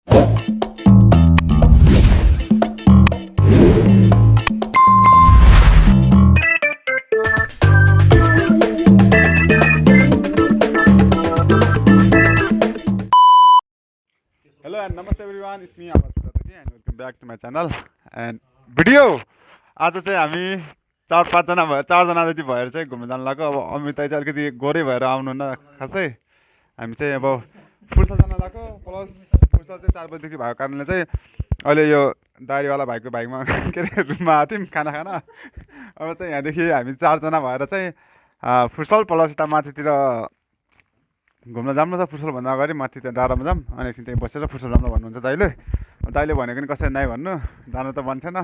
Hello and namaste everyone, it's me Abbas Prataki and welcome back to my channel and video. आज चाहिँ हामी 4-5 जना भएर 4 जना जति भएर चाहिँ घुम्न जान लाग्यो। अब अमित दाइ चाहिँ अलिकति गोरै भएर आउनुहुन्न खासै। हामी चाहिँ अब फुर्सल जान लाग्यो प्लस फुर्सल चाहिँ 4 बजेदेखि भएको कारणले चाहिँ अहिले यो दारीवाला भाइको बाइकमा के अरे रुममा आएको थियौँ खाना खान। अब चाहिँ यहाँदेखि हामी 4 जना भएर चाहिँ फुर्सल प्लस यता माथितिर घुम्न जाऊँ न त। फुर्सलभन्दा अगाडि माथि त्यहाँ डाँडामा जाऊँ अनि एकछिन त्यहीँ बसेर फुर्सल जाऊँ भन्नुहुन्छ दाइले। दाइले भनेको नि कसरी नै भन्नु, जानु त मन थिएन।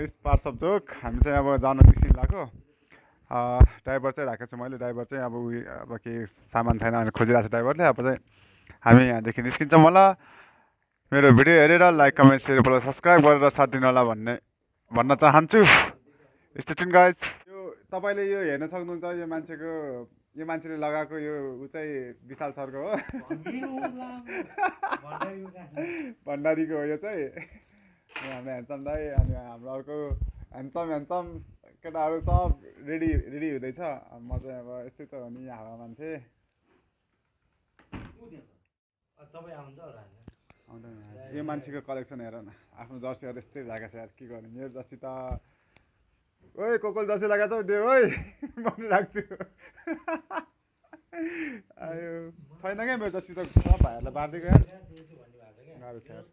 Its parts of joke. हामी चाहिँ अब जान निस्किनु लाग्यो। ड्राइभर चाहिँ राखेको छु मैले। ड्राइभर चाहिँ अब उयो अब केही सामान छैन भने खोजिरहेको छ ड्राइभरले। अब चाहिँ हामी यहाँदेखि निस्किन्छौँ होला। मेरो भिडियो हेरेर like comment share plus subscribe गरेर साथ दिनु होला भन्न चाहन्छु। Stay tune guys. तपाईँले यो हेर्न सक्नुहुन्छ यो मान्छेले लगाएको यो ऊ चाहिँ विशाल सरको हो, भण्डारीको हो यो चाहिँ। हाम्रो ह्यान्डसम दाइ अनि हाम्रो अर्को ह्यान्डसम केटाहरू सब रेडी हुँदैछ। म चाहिँ अब यस्तै त हो नि हावा मान्छे। आउँदैन यो मान्छेको कलेक्सन हेर न, आफ्नो जर्सीहरू यस्तै लगाएको छ यार, के गर्ने। मेरो जर्सी त ओइ कोकल जर्सी लगाएको छौ देऊ ओइ भन्नु राख्छु। आयो छैन क्या मेरो जर्सी त, सब भाइहरूलाई बाँडिदिएको यार, गाह्रो छ यार।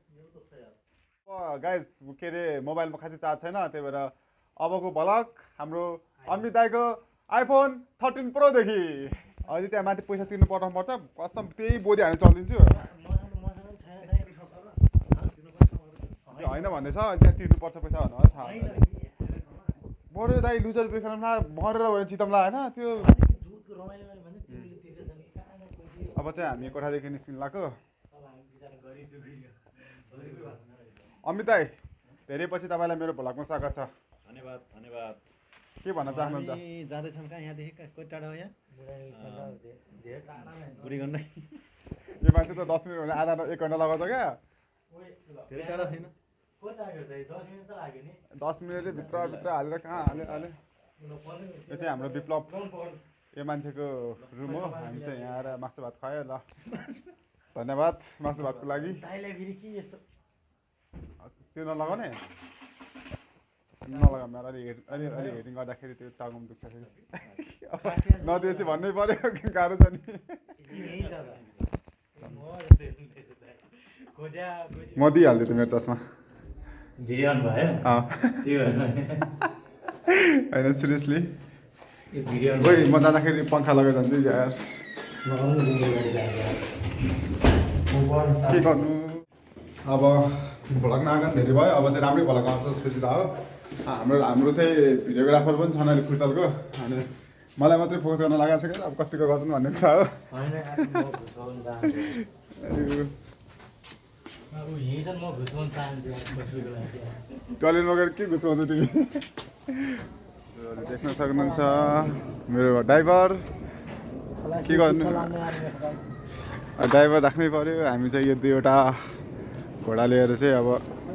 गाइज के अरे मोबाइलमा खासै चार्ज छैन, त्यही भएर अबको भ्लग हाम्रो अमित दाइको आइफोन 13 प्रोदेखि। अहिले त्यहाँ माथि पैसा तिर्नु पठाउनु पर्छ, कसम त्यही बोडी हालेर चलिदिन्छु। होइन भन्दैछ त्यहाँ तिर्नुपर्छ पैसा भन्नु थाहा बढ्यो दाइ। लुजर बेखानमा मरेर भयो चितमला होइन त्यो। अब चाहिँ हामी कोठादेखि निस्किनु लाग्यो। अमित दाइ धेरै पछि तपाईँलाई मेरो भ्लगमा स्वागत छ। धन्यवाद धन्यवाद। के भन्न चाहनुहुन्छ? जाँदैछौँ कहाँ यहाँदेखि कति टाढा हो यहाँ? बुढीगण्डै। यो मान्छे त 10 मिनट भने आधा 1 घन्टा लगाउँछ क्या। धेरै टाढा छैन, 10 मिनटै भित्र हालेर कहाँ हाल्यो। यो चाहिँ हाम्रो विप्लव, यो मान्छेको रुम हो। हामी चाहिँ यहाँ आएर मासु भात खुवायो ल। धन्यवाद मासु भातको लागि। त्यो नलगाउने नलगा मेरो अलि हेडिङ गर्दाखेरि त्यो टाउकोमा दुख्छ फेरि। नदिएपछि भन्नै पर्यो, गाह्रो छ नि। म दिइहाल्छु त्यो मेरो चस्मा। होइन सिरियसली ओइ म जाँदाखेरि पङ्खा लगाएर जान्छु यार। के गर्नु अब भ्लग नआएको धेरै भयो। अब चाहिँ राम्रै भ्लग आउँछ त्यसपछि त हो। हाम्रो चाहिँ भिडियोग्राफर पनि छन् अहिले फुर्सलको। अनि मलाई मात्रै फोकस गर्न लगाएको छ क्या, अब कतिको गर्छन् भन्ने कुरा हो। टोइलेटमा गएर के घुसाउँछ तिमी? देख्न सक्नुहुन्छ मेरो ड्राइभर। के गर्नु, ड्राइभर राख्नै पर्यो। हामी चाहिँ यो 2वटा घोडा लिएर चाहिँ अब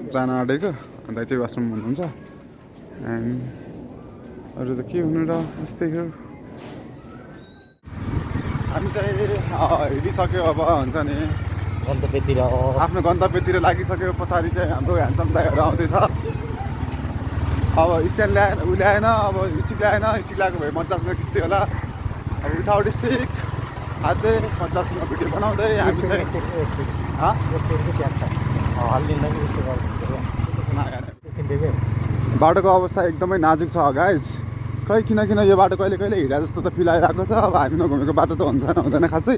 जान आँटेको। अन्त चाहिँ वासरुम हुनुहुन्छ एन्ड अरू त के हुनु र यस्तै हो। हामी चाहिँ हिँडिसक्यो अब हुन्छ नि गन्तव्यतिर, आफ्नो गन्तव्यतिर लागिसक्यो। पछाडि चाहिँ हाम्रो ह्यान्डसम दाइहरू आउँदैछ। अब स्ट्यान्ड ल्याएन उ ल्याएन, अब स्टिक ल्याएन। स्टिक ल्याएको भए 50 रुपियाँ खिच्थ्यो होला। अब विदाउट स्टिक हातले 50 रुपियाँ भिडियो बनाउँदै हामी बाटोको अवस्था एकदमै नाजुक छ गाइज। खै किन यो बाटो कहिले हिँडा जस्तो त फिल आइरहेको छ। अब हामी नघुमेको बाटो त हुँदैन खासै,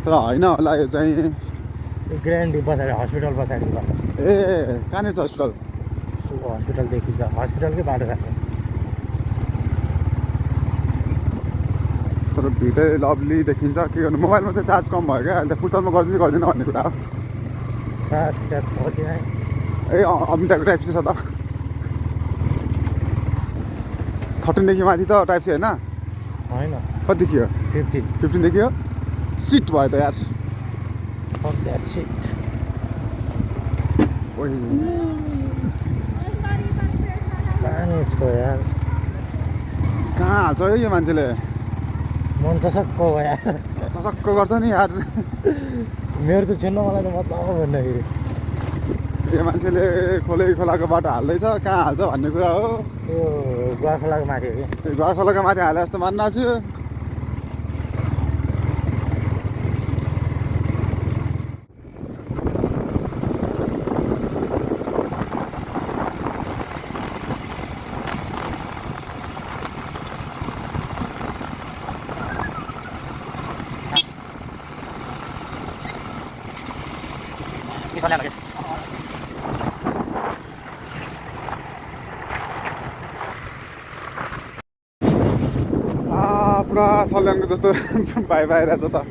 तर होइन होला यो चाहिँ ग्रान्ड पछाडि हस्पिटल पछाडि। ए कहाँनिर छ हस्पिटल? हस्पिटल देखिन्छ, हस्पिटलकै बाटो खान्छ। तर भिडियो लभली देखिन्छ। के गर्नु, मोबाइलमा चाहिँ चार्ज कम भयो क्या अहिले। फुर्सलमा गर्दिन्छ गर्दैन भन्ने कुरा हो। ए अमिताको टाइप सी छ त। 13 देखि माथि त टाइप सी होइन? होइन कति देखियो? 15 देखियो। सिट भयो त यार Fuck that shit. ओइ पानी छ यार कहाँ हाल्छ है यो मान्छेले मन चसक्क भयो यार चसक्क गर्छ नि यार मेरो त छिन्न मलाई त मतलब भन्दाखेरि यो मान्छेले खोलाको बाटो हाल्दैछ कहाँ हाल्छ भन्ने कुरा हो यो गुवा खोलाको माथि हो कि त्यो घर खोलाको माथि हाले जस्तो मान्न छु पुरा सल्यानको जस्तो भाइ भइरहेछ त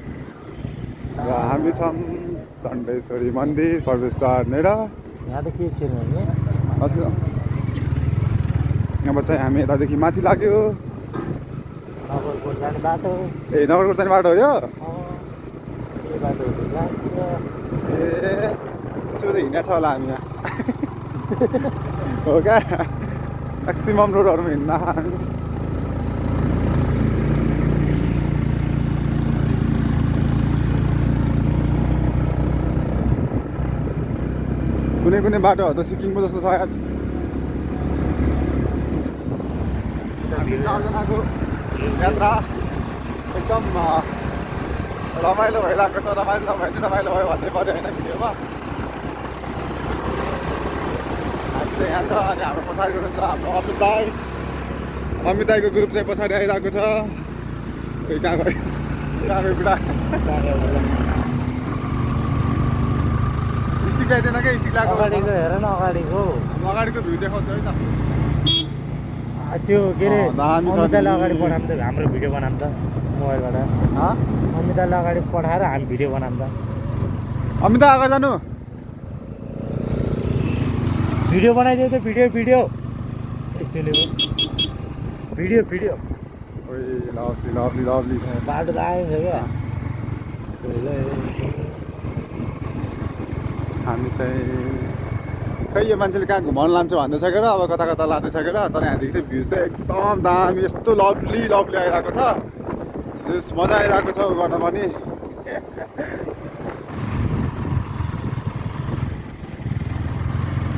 र हामी छौँ चण्डेश्वरी मन्दिर प्रवेशद्वार नेर यहाँ त के छैन नि अब चाहिँ हामी यतादेखि माथि लाग्यो नगरकोट जाने बाटो ए नगरकोट जाने बाटो हो यो यो बाटो लाग्छ ए त्यसो त हिँडेको छ होला हामी यहाँ हो क्या म्याक्सिमम रोडहरूमा हिँड्न हामी कुनै कुनै बाटोहरू त सिक्किमको जस्तो छ यार चारजनाको यात्रा एकदम रमाइलो भइरहेको छ रमाइलो भयो भन्ने पऱ्यो होइन भिडियोमा हामी चाहिँ यहाँ छ अनि हाम्रो पछाडि हुनुहुन्छ हाम्रो अमित दाईको ग्रुप चाहिँ पछाडि आइरहेको छ कहाँ गयो बुढा स्टिक ल्याइदिएन क्या स्टिक लगाएको अगाडिको हेर न अगाडिको अगाडिको भ्यू देखाउँछ है त त्यो के अरे दामी छ अमितालाई अगाडि पठाऊँ त हाम्रो भिडियो बनाऊँ त मोबाइलबाट अमितालाई अगाडि पठाएर हामी भिडियो बनाऊँ त अमिता अगाडि जानु भिडियो बनाइदियो त भिडियो सुनेको भिडियो ओइ लभली बाटो त आएछ क्या हामी चाहिँ खै यो मान्छेले कहाँ घुमाउनु लान्छ भन्दैछ क्या अब कता कता लाँदैछ क्या तर यहाँदेखि चाहिँ भ्युज चाहिँ एकदम दामी यस्तो लभली आइरहेको छ त्यस मजा आइरहेको छ गर्न पनि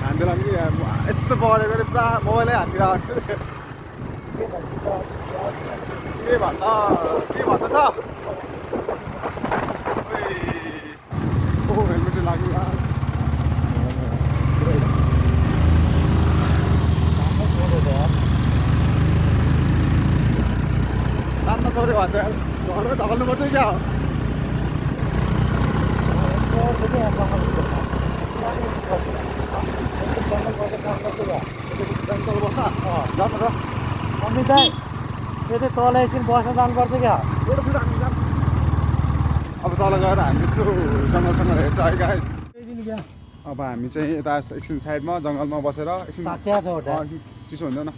हान्दैला नि यस्तो परेको अरे पुरा मोबाइलै हानिरहेको के भन्दैछ हेलमेट लाग्यो यार तान्न छोड्यो भन्छ यार घरमै धकाल्नुपर्छ क्या हो अमित दाइ त्यो चाहिँ तल एकछिन बस्न जानुपर्छ क्या अब तल गएर हामी यस्तो जङ्गलसँग हेर्छ है गाइस अब हामी चाहिँ यता एकछिन साइडमा जङ्गलमा बसेर एकछिन चिसो हुँदैन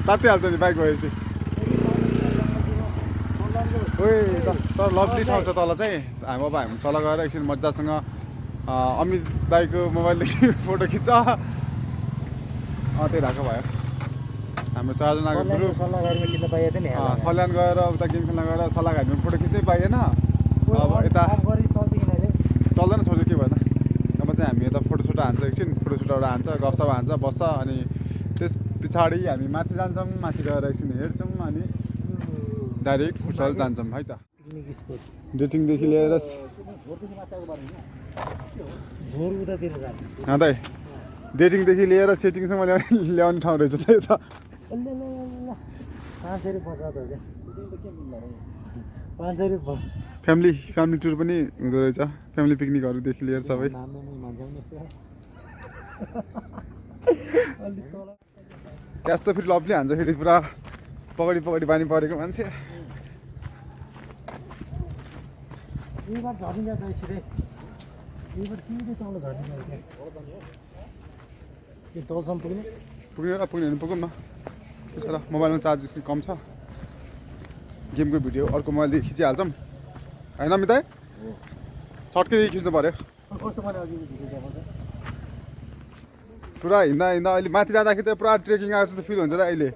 तातिहाल्छ नि बाइक गएपछि ओइ तर लभली ठाउँ छ तल चाहिँ अब हामी तल गएर एकछिन मजासँग अमित दाईको मोबाइलदेखि फोटो खिच्छ त्यही भएको भयो हाम्रो चारजनाको ग्रुप सल्यान गएर उता गेम खेल्न गएर सल्लाहघारीमा फोटो खिच्नै पाइएन अब यता चल्दैन छोड्यो के भएन अब चाहिँ हामी यता फोटोसुट हान्छ एकछिन फोटोसुटहरू हान्छ गफसप हान्छ बस्छ अनि त्यस पछाडि हामी माथि जान्छौँ माथि गएर एकछिन हेर्छौँ अनि डाइरेक्ट होटल जान्छौँ है त डेटिङदेखि लिएर दाइ डेटिङदेखि लिएर सेटिङसम्म ल्याउने ठाउँ रहेछ त यता फ्यामिली टुर पनि हुँदो रहेछ फ्यामिली पिकनिकहरूदेखि लिएर सबै त्यस्तो फेरि लभली हान्छ फेरि पुरा पकडी बानी परेको मान्छे पुग्ने पुग्नु न त्यसो र मोबाइलमा चार्ज एकछिन कम छ गेमको भिडियो अर्को मोबाइलदेखि खिचिहाल्छौँ होइन अमित दाइ सर्टकै खिच्नु पऱ्यो पुरा हिँड्दा हिँड्दा अहिले माथि जाँदाखेरि त पुरा ट्रेकिङ आएको जस्तो फिल हुन्छ र अहिले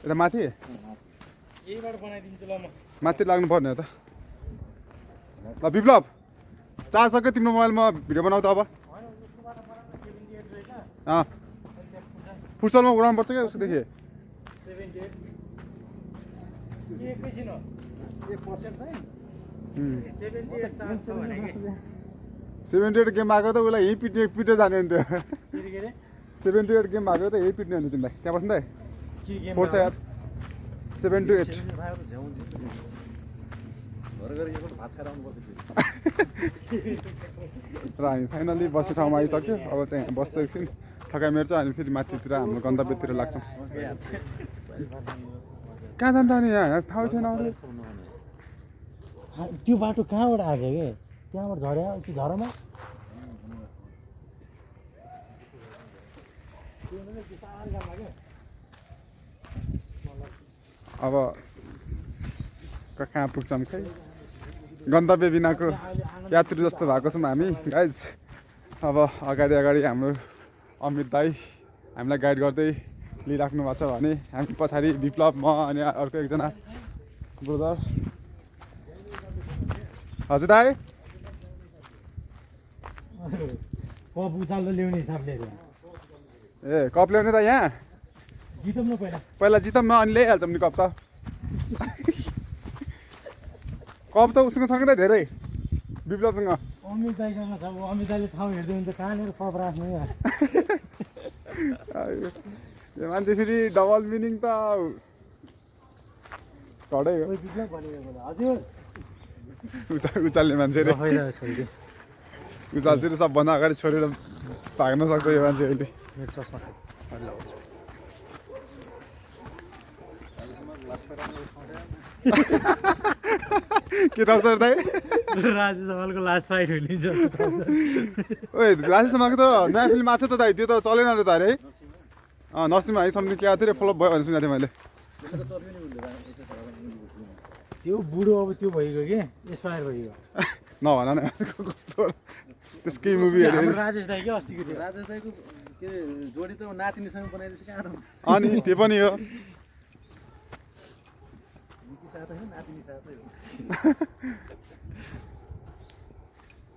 यता माथि माथि लाग्नु पर्ने हो त ल विप्लव चार्ज सक्यो तिम्रो मोबाइलमा भिडियो बनाऊ त अब फुटसलमा उडाउनु पर्छ क्या उसकोदेखि 78 गेम आएको त उसलाई यहीँ पिटेर जाने हुन्थ्यो 78 गेम आएको त यही पिट्ने हुन्थ्यो तिमीलाई त्यहाँ बस्नु त फोर्छ यार 7 to 8 र हामी फाइनली बस्ने ठाउँमा आइसक्यो अब चाहिँ बस्छ एकछिन थकाइ मेर्छ अनि फेरि माथितिर हाम्रो गन्तव्यतिर लाग्छौँ कहाँ जान्छ अनि यहाँ ठाउँ छैन अरू त्यो बाटो कहाँबाट आएको के त्यहाँबाट झऱ्यो त्यो झरमा अब कहाँ पुग्छौँ खै गन्तव्य बिनाको यात्रु जस्तो भएको छौँ हामी गाइज अब अगाडि अगाडि हाम्रो अमित दाई हामीलाई गाइड गर्दै लिइराख्नु भएको छ भने हामी पछाडि विप्लव म अनि अर्को एकजना ब्रदर हजुर दाई कप उचाल्दो ल्याउने हिसाबले ए कप ल्याउने त यहाँ जितौँ न पहिला जितौँ न अनि ल्याइहाल्छौँ नि कप त कप त उसँग सँगै त धेरै विप्लवसँग अमित दाइसँग छ अमित दाइले ठाउँ हेर्दै हुन्छ कहाँनिर कप राख्ने यो मान्छे फेरि डबल मिनिङ त घटै हो हजुर उचाल्ने मान्छे रे उचाल्छु र सबभन्दा अगाडि छोडेर भाग्न सक्छ यो मान्छे अहिले के ठाउँ सर दाइ राजेश हमालको लास्ट फाइट हुने ओए राजेश हमालको त नयाँ फिल्म आएको थियो त दाइ त्यो त चलेन अरे त अरे है नरसिंह हाई सम्झिने के आएको थियो फ्लप भयो भनेर सुनेको थिएँ मैले त्यो बुढो अब त्यो भइगयो कि एक्सपायर भइगयो नभन न कस्तो त्यसकै मुभी हेरेँ राजेश दाइ क्या अस्तिको थियो राजेश दाइको के जोडी त नातिनीसँग बनाइदिएपछि कहाँ हुन्छ अनि त्यो पनि हो साथै हो नातिनी साथै हो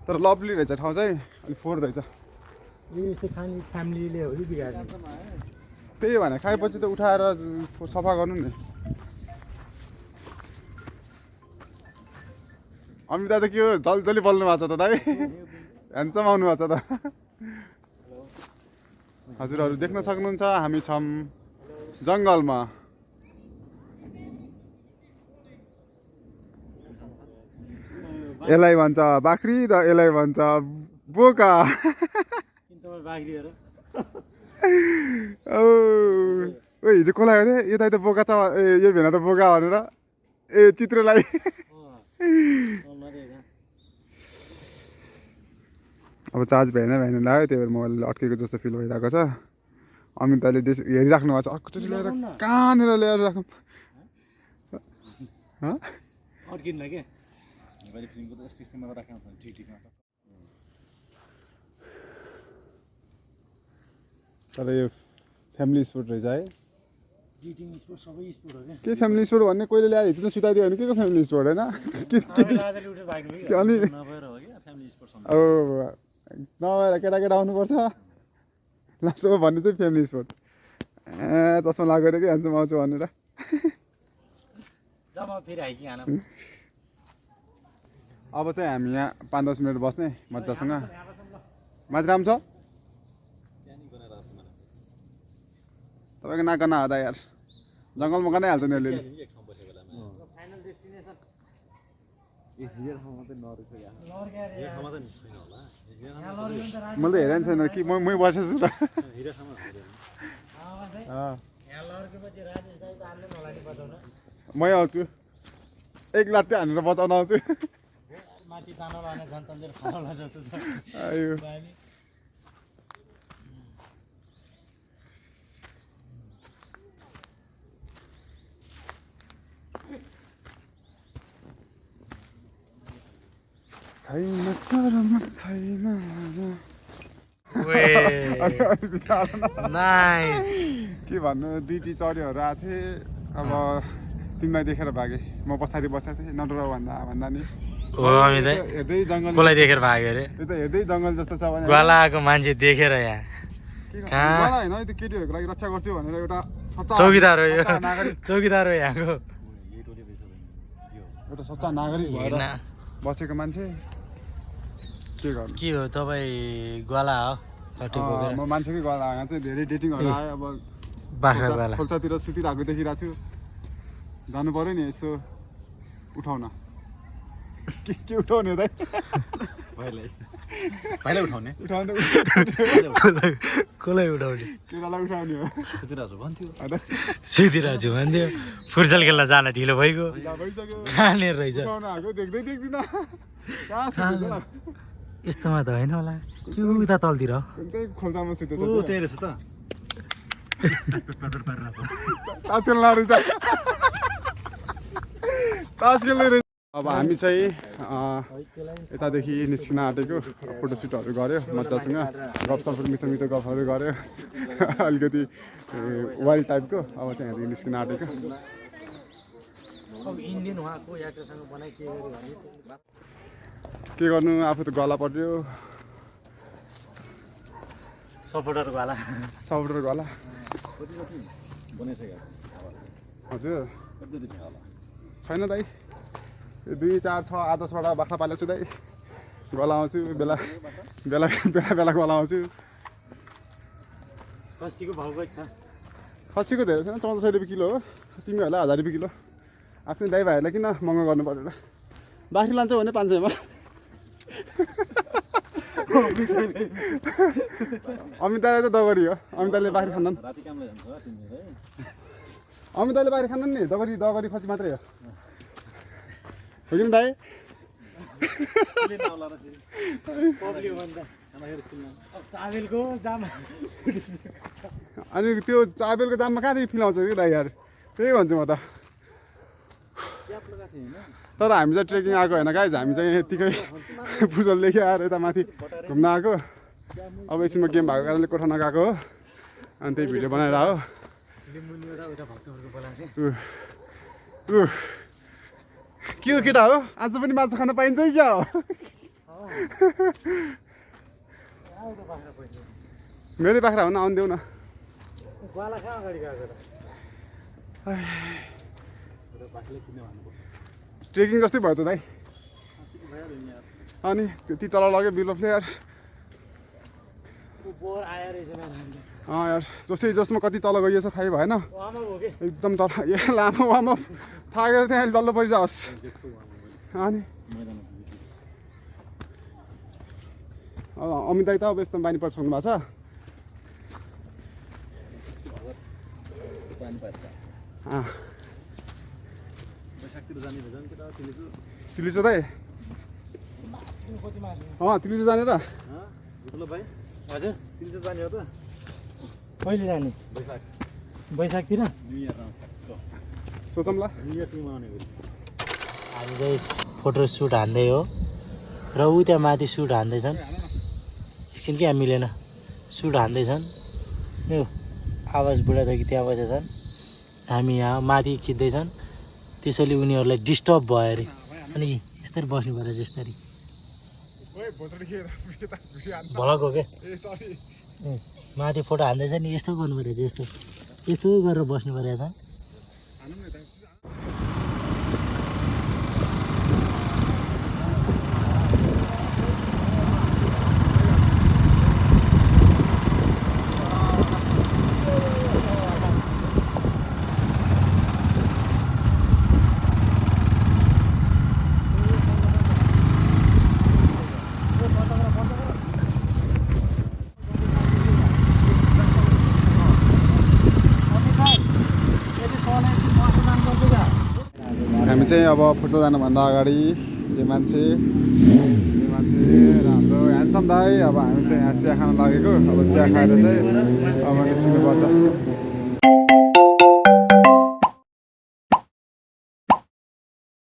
तर लभली रहेछ ठाउँ चाहिँ अनि फोहोर रहेछ यो यस्तो खाने फ्यामिलीले हो कि बिगार्ने त्यही भने खाएपछि त उठाएर सफा गर्नु नि अमिता त के हो जल्दी बोल्नु भएको छ त दाइ ह्यान्डसम आउनु भएको छ त हजुरहरू देख्न सक्नुहुन्छ हामी छौँ जङ्गलमा यसलाई भन्छ बाख्री र यसलाई भन्छ बोका ओ हिजो कसलाई अरे यता त बोका छ ए यो भेना त बोका भनेर ए चित्रलाई अब चार्ज भएन लाग्यो त्यही भएर मोबाइल अड्केको जस्तो फिल भइरहेको छ अमिताले हेरिराख्नु भएको छ अर्कोचोटि ल्याएर कहाँनिर ल्याएर राखौँ अड्किन्न के तर यो फ्यामिली स्पोर्ट रहेछ है जिटिङ स्पोर्ट सबै स्पोर्ट हो क्या के फ्यामिली स्पोर्ट भन्ने कोहीले ल्याएर हिँड्नु सुताइदियो भने के को फ्यामिली स्पोर्ट होइन अनि अब नभएर केटाकेटा आउनुपर्छ लास्टमा भन्ने चाहिँ फ्यामिली स्पोर्ट ए चस्मा लागेर कि हान्छु आउँछु भनेर अब चाहिँ हामी यहाँ 5-10 मिनट बस्ने मजासँग माथि राम्रो छ तपाईँको नाक नआदा यार जङ्गलमा गनाइहाल्छ नि अलिअलि मैले त हेरेन छैन कि मै बसेछु त मै आउँछु एक लात्ती हानेर बचाउन आउँछु छैन शरम छैन नाइस के भन्नु दुईटी चढ्योहरू आएको थिएँ अब तिमीलाई देखेर भागेँ म पछाडि बसेको थिएँ नडरा भन्दा नि हो अमित हेर्दै जङ्गल कसलाई देखेर भाग्यो अरे यो त हेर्दै जङ्गल जस्तो छ भने ग्वाला आएको मान्छे देखेर यहाँ कहाँ? ग्वाला होइन यो त केटीहरूको लागि रक्षा गर्छु भनेर एउटा सच्चा चौकीदार हो यो सच्चा नागरिक चौकीदार हो यहाँको एउटा सच्चा नागरिक भएर होइन बसेको मान्छे के गर्नु के हो तपाईँ ग्वाला हो लट्ठी बोकेर म मान्छेकै ग्वाला यहाँ चाहिँ धेरै डेटिङहरू आयो अब बाख्रा ग्वाला खोल्सातिर सुतिरहेको देखिरहेको छु जानु पऱ्यो नि यसो उठाउन के उठाउने दाइ पहिला उठाउने उठाउनु कसलाई उठाउने केटालाई उठाउने हो सुतिरहेको भन्थ्यो सुतिरहेको छु भन्थ्यो फुटबल खेल्न जान ढिलो भइगयो भइसक्यो कहाँनिर रहेछ उठाउन आएको देख्दै देख्दिनँ कहाँ सुतेछ ल यस्तोमा त होइन होला के उता तलतिर हो कुन चाहिँ खोल्सामा सुतेछ ओ त्यही रहेछ त तास खेल्न रहेछ तास खेल्ने रहेछ अब हामी चाहिँ यतादेखि निस्किन आँटेको फोटोसुटहरू गऱ्यो मजासँग गफसफ मिठो मिठो गफहरू गऱ्यो अलिकति वाइल्ड टाइपको अब चाहिँ यहाँदेखि निस्किन आँटेको इन्डियन उहाँको यात्रासँग बनाइ के गर्नु आफू त गला पर्थ्यो सपोर्टर वाला सपोर्टर गला बनाइसक्यो हजुर छैन दाइ 2 4 6 8 10 वटा बाख्रा पालेको छु दाइ गला आउँछु बेला बेला बेला बेला गला आउँछु खसीको भाउ कति छ खसीको धेरै छैन 1400 रुपियाँ किलो हो तिमीहरूलाई 1000 रुपियाँ किलो आफ्नै दाइ भाइहरूलाई किन महँगो गर्नु पर्यो र बाख्री लान्छौ भने 500 मा अमिताले त दगरी हो अमिताले बाख्री खान्नन् राति कामलाई जान्छ तिमीले अमिताले बाख्री खान्नन् नि दगरी दगरी खसी मात्रै हो हो कि दाइ चाबेलको जामा अनि त्यो चाबेलको जाममा कहाँदेखि फिलाउँछ कि दाइ यार त्यही भन्छु म त तर हामी चाहिँ ट्रेकिङ आएको होइन गाइज हामी चाहिँ यतिकै पुजलदेखि आएर यता माथि घुम्न आएको अब एकछिनमा गेम भएको कारणले कोठा नगएको हो अनि त्यही भिडियो बनाएर हो के हो केटा हो आज पनि मासु खान पाइन्छ कि क्या हो मेरै बाख्रा हो न आउनु देऊ न ग्वाला कहाँ अगाडि गएको ट्रेकिङ जस्तै भयो त दाइ अनि त्यति तल लग्यो बिलोफले यार बोर आएर यार जसै जसमा कति तल गइएछ थाहै भएन एकदम तल ए लामो वार्म अप थाकेर त्यहाँ डल्लो परिजाओस् अनि अमित दाइ त अब यस्तो बानी पर्छाउनु भएको छ तिलिचो दाइ तिलिचो जाने र हजुर तिमीले जाने हो त कहिले जाने बैशाखतिर सोचौँला हामी चाहिँ फोटो सुट हान्दै हो र ऊ त्यहाँ माथि सुट हान्दैछन् एकछिन क्या मिलेन सुट हान्दैछन् यो आवाज बुढाथोकी त्यहाँ बसेछन् हामी यहाँ माथि खिच्दैछन् त्यसैले उनीहरूलाई डिस्टर्ब भयो अरे अनि यसरी बस्नु पऱ्यो जसरी भलक हो क्या माथि फोटो हान्दैछ नि यस्तो गर्नु पऱ्यो यस्तो यस्तो गरेर बस्नु पऱ्यो त हामी चाहिँ अब फुट्छ जानुभन्दा अगाडि यो मान्छे र हाम्रो ह्यान्डसम दाइ अब हामी चाहिँ यहाँ चिया खान लागेको अब चिया खाएर चाहिँ अब निस्किनुपर्छ